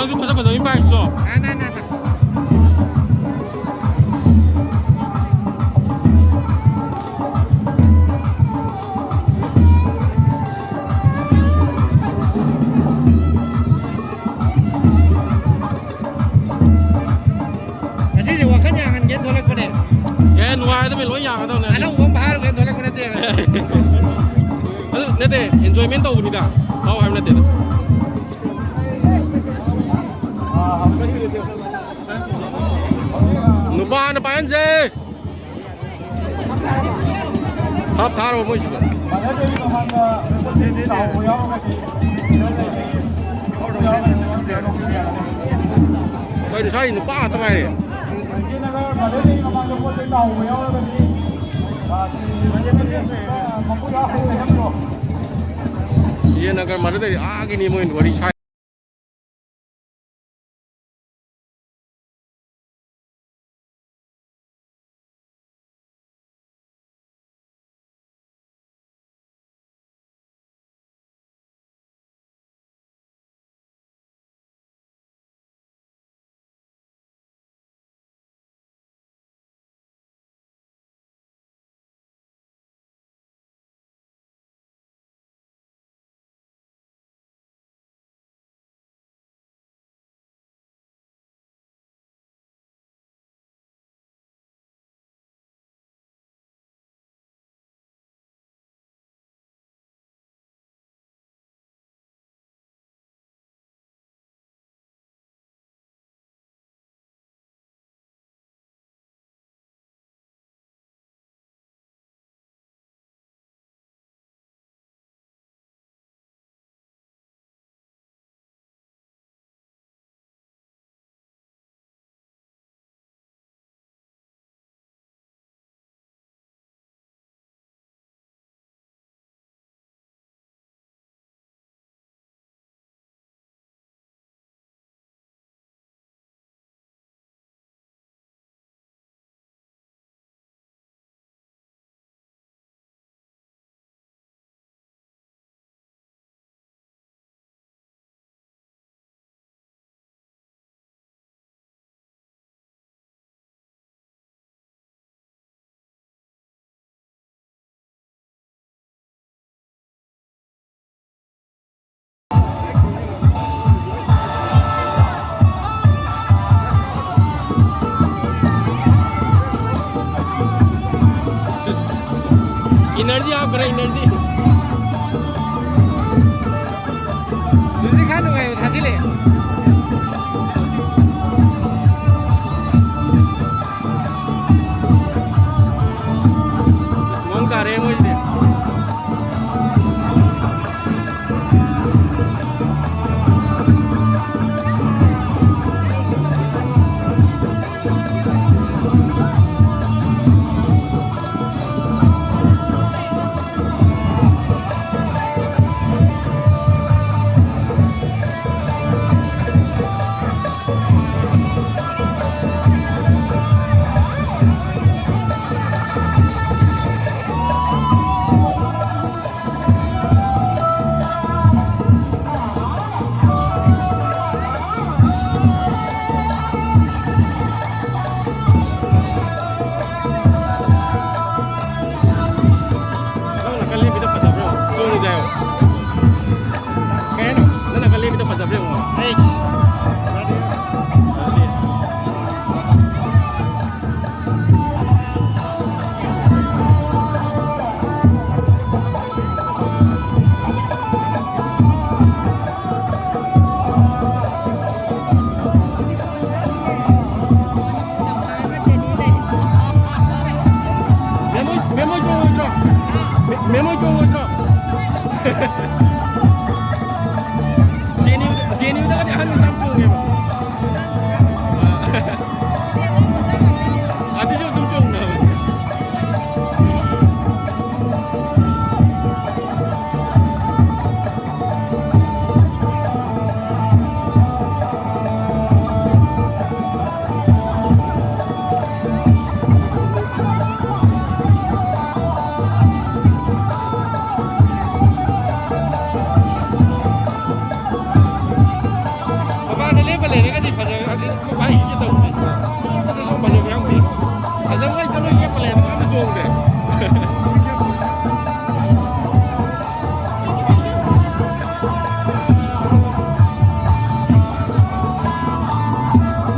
좀 가져가 너 인바 있어. 나나나나. Así我看见很严多了过来。얘 누가 해도 밀로 양 하다 아나 네. 우건 바로严多了过来的。 아주 네네 엔조이먼트 오브니다. 바로 하면 돼. 누가 나 봐야지. 밥 타러 뭐 지금. vậy thì sao thì ba tao này ये नगर मरते आगे नहीं मोइन वरी छाई एनर्जी आप करें एनर्जी दूसरी खान हुआ है उठा ले मन कर रहे हैं मुझे 메모 좀 오죠. 제니 udah kan anu sampung ya, Pak. Ada juga tung-tung dah. le pale ne ka di fa ja ko ba yi to ni ta so ba jo yang bi Azam kan kalau dia pelan, kan tu orang.